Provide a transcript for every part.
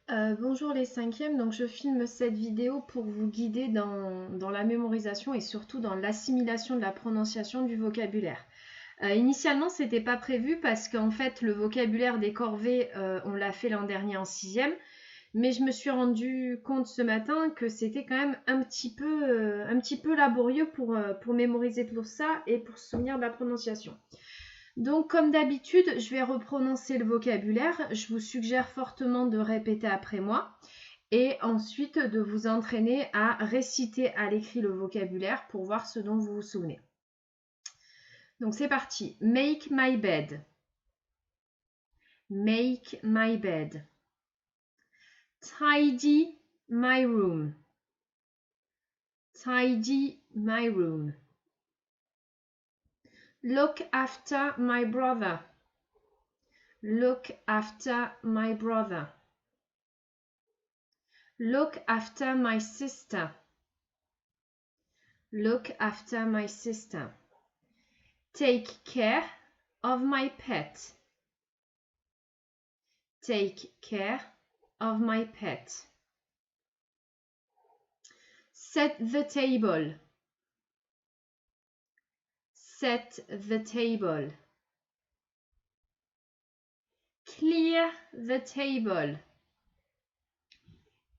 Bonjour les cinquièmes, donc je filme cette vidéo pour vous guider dans la mémorisation et surtout dans l'assimilation de la prononciation du vocabulaire. Initialement, c'était pas prévu parce qu'en fait, le vocabulaire des corvées, on l'a fait l'an dernier en sixième, mais je me suis rendu compte ce matin que c'était quand même un petit peu laborieux pour mémoriser tout ça et pour se souvenir de la prononciation. Donc, comme d'habitude, je vais reprononcer le vocabulaire. Je vous suggère fortement de répéter après moi et ensuite de vous entraîner à réciter à l'écrit le vocabulaire pour voir ce dont vous vous souvenez. Donc, c'est parti. Make my bed. Make my bed. Tidy my room. Tidy my room. Look after my brother. Look after my brother. Look after my sister. Look after my sister. Take care of my pet. Take care of my pet. Set the table. Set the table. Clear the table.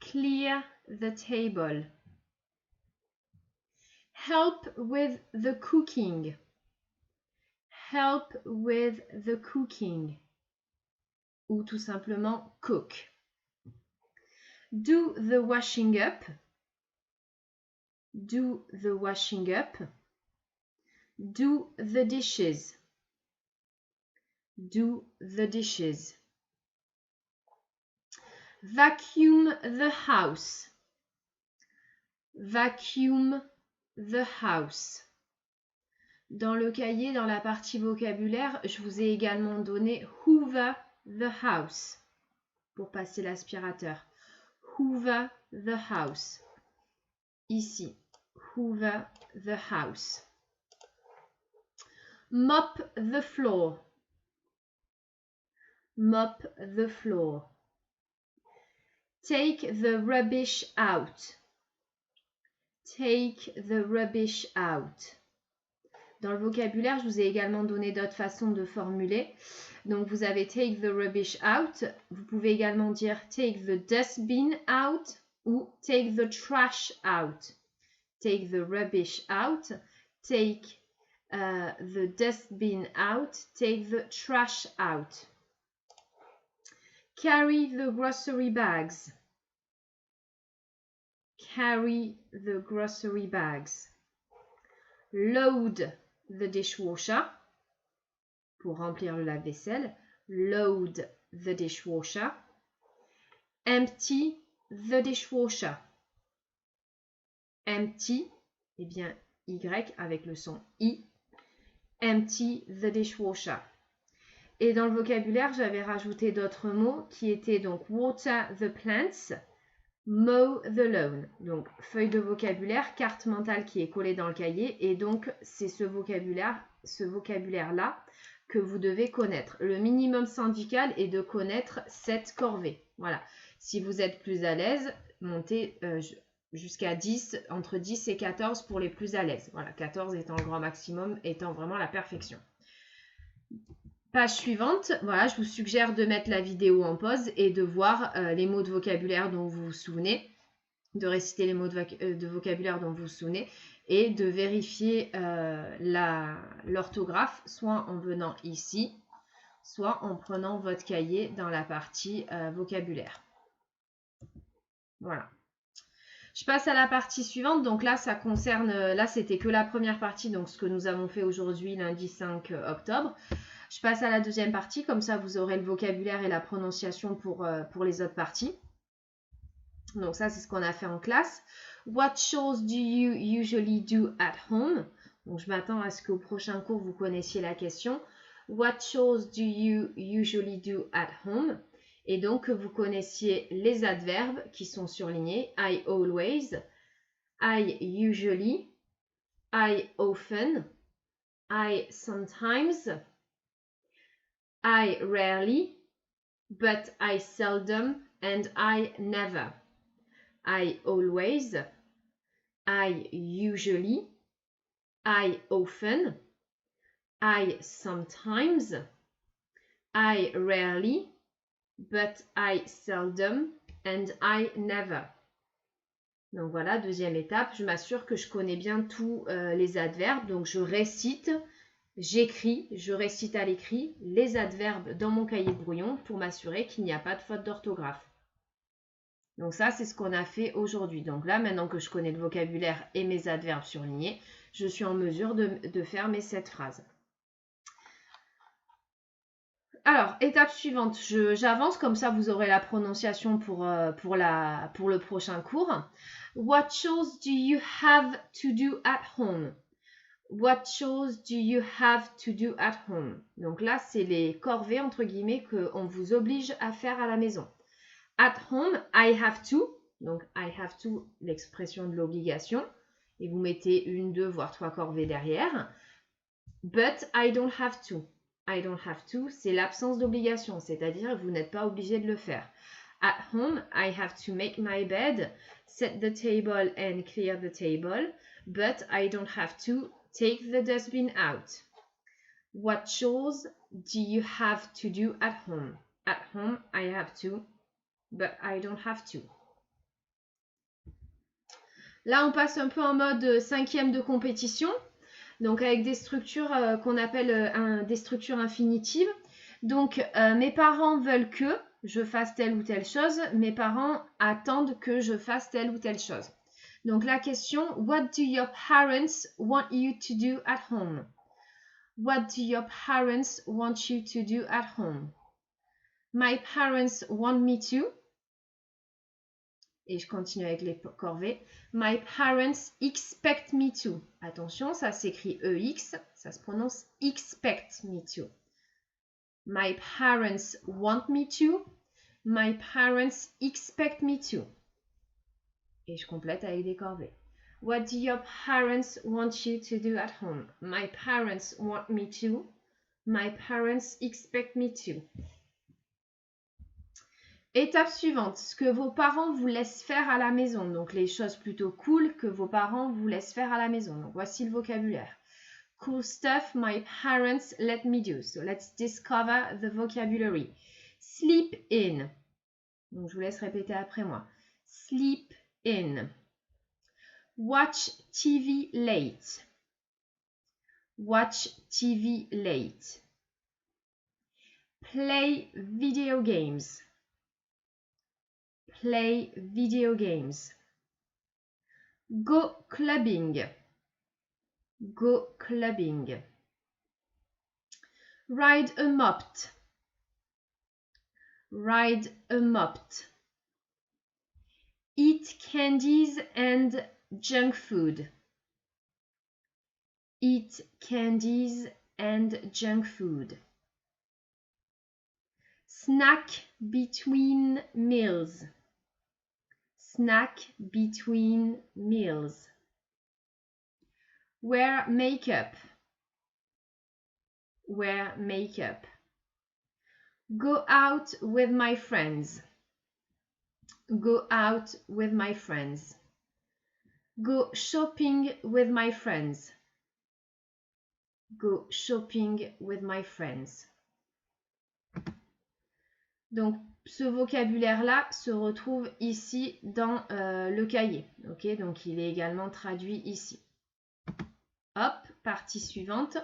Clear the table. Help with the cooking. Help with the cooking. Ou tout simplement cook. Do the washing up. Do the washing up. Do the dishes. Do the dishes. Vacuum the house. Vacuum the house. Dans le cahier, dans la partie vocabulaire, je vous ai également donné hoover the house pour passer l'aspirateur. Hoover the house. Ici, hoover the house. Mop the floor. Mop the floor. Take the rubbish out. Take the rubbish out. Dans le vocabulaire, je vous ai également donné d'autres façons de formuler. Donc, vous avez take the rubbish out. Vous pouvez également dire take the dustbin out ou take the trash out. Take the rubbish out. Take the dustbin out. Take the trash out. Carry the grocery bags. Carry the grocery bags. Load the dishwasher. Pour remplir le lave-vaisselle. Load the dishwasher. Empty the dishwasher. Empty, eh bien, Y avec le son I. Empty the dishwasher. Et dans le vocabulaire, j'avais rajouté d'autres mots qui étaient donc water the plants, mow the lawn. Donc, feuille de vocabulaire, carte mentale qui est collée dans le cahier. Et donc, c'est ce vocabulaire-là que vous devez connaître. Le minimum syndical est de connaître cette corvée. Voilà. Si vous êtes plus à l'aise, montez jusqu'à 10, entre 10 et 14 pour les plus à l'aise. Voilà, 14 étant le grand maximum, étant vraiment la perfection. Page suivante, voilà, je vous suggère de mettre la vidéo en pause et de voir les mots de vocabulaire dont vous vous souvenez, de réciter les mots de vocabulaire dont vous vous souvenez et de vérifier l'orthographe, soit en venant ici, soit en prenant votre cahier dans la partie vocabulaire. Voilà. Je passe à la partie suivante. Donc là, ça concerne, là c'était que la première partie, donc ce que nous avons fait aujourd'hui, lundi 5 octobre. Je passe à la deuxième partie, comme ça vous aurez le vocabulaire et la prononciation pour les autres parties. Donc ça, c'est ce qu'on a fait en classe. What chores do you usually do at home? Donc je m'attends à ce qu'au prochain cours, vous connaissiez la question. What chores do you usually do at home? Et donc que vous connaissiez les adverbes qui sont surlignés. I always, I usually, I often, I sometimes, I rarely, but I seldom and I never. I always. I usually. I often. I sometimes. I rarely. But I seldom. And I never. Donc voilà, deuxième étape, je m'assure que je connais bien tous les adverbes. Donc je récite, j'écris, je récite à l'écrit les adverbes dans mon cahier de brouillon pour m'assurer qu'il n'y a pas de faute d'orthographe. Donc ça, c'est ce qu'on a fait aujourd'hui. Donc là, maintenant que je connais le vocabulaire et mes adverbes surlignés, je suis en mesure de faire mes 7 phrases. Alors, étape suivante, j'avance, comme ça vous aurez la prononciation pour le prochain cours. What chores do you have to do at home? What chores do you have to do at home? Donc là, c'est les corvées, entre guillemets, qu'on vous oblige à faire à la maison. At home, I have to. Donc, I have to, l'expression de l'obligation. Et vous mettez 1, 2, voire 3 corvées derrière. But I don't have to. I don't have to, c'est l'absence d'obligation, c'est-à-dire vous n'êtes pas obligé de le faire. At home, I have to make my bed, set the table and clear the table, but I don't have to take the dustbin out. What chores do you have to do at home? At home, I have to, but I don't have to. Là, on passe un peu en mode 5e de compétition. Donc avec des structures qu'on appelle des structures infinitives. Donc mes parents veulent que je fasse telle ou telle chose. Mes parents attendent que je fasse telle ou telle chose. Donc la question, what do your parents want you to do at home? What do your parents want you to do at home? My parents want me to. Et je continue avec les corvées. My parents expect me to. Attention, ça s'écrit EX, ça se prononce expect me to. My parents want me to. My parents expect me to. Et je complète avec des corvées. What do your parents want you to do at home? My parents want me to. My parents expect me to. Étape suivante, ce que vos parents vous laissent faire à la maison. Donc, les choses plutôt cool que vos parents vous laissent faire à la maison. Donc, voici le vocabulaire. Cool stuff my parents let me do. So, let's discover the vocabulary. Sleep in. Donc, je vous laisse répéter après moi. Sleep in. Watch TV late. Watch TV late. Play video games. Play video games. Go clubbing. Go clubbing. Ride a moped. Ride a moped. Eat candies and junk food. Eat candies and junk food. Snack between meals. Snack between meals. Wear makeup. Wear makeup. Go out with my friends. Go out with my friends. Go shopping with my friends. Go shopping with my friends. Donc, ce vocabulaire-là se retrouve ici dans le cahier. Ok, donc il est également traduit ici. Hop, partie suivante.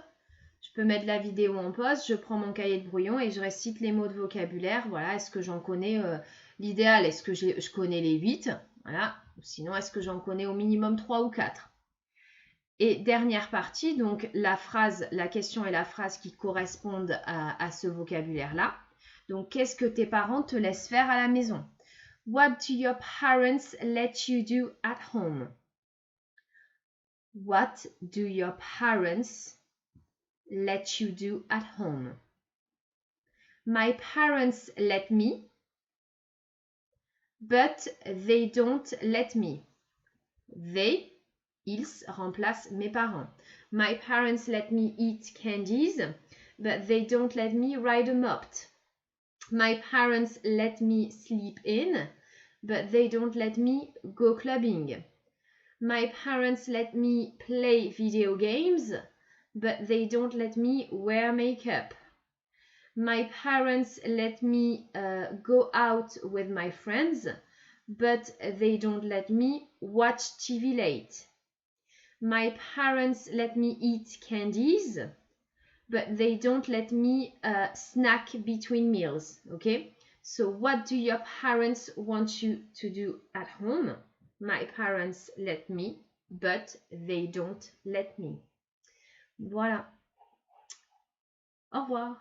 Je peux mettre la vidéo en pause, je prends mon cahier de brouillon et je récite les mots de vocabulaire. Voilà, est-ce que j'en connais l'idéal? Est-ce que je connais les 8? Voilà, sinon est-ce que j'en connais au minimum 3 ou 4? Et dernière partie, donc la question et la phrase qui correspondent à ce vocabulaire-là. Donc, qu'est-ce que tes parents te laissent faire à la maison? What do your parents let you do at home? What do your parents let you do at home? My parents let me, but they don't let me. They, ils remplacent mes parents. My parents let me eat candies, but they don't let me ride a moped. My parents let me sleep in, but they don't let me go clubbing. My parents let me play video games, but they don't let me wear makeup. My parents let me go out with my friends, but they don't let me watch TV late. My parents let me eat candies, but they don't let me snack between meals. Okay? So what do your parents want you to do at home? My parents let me, but they don't let me. Voilà. Au revoir.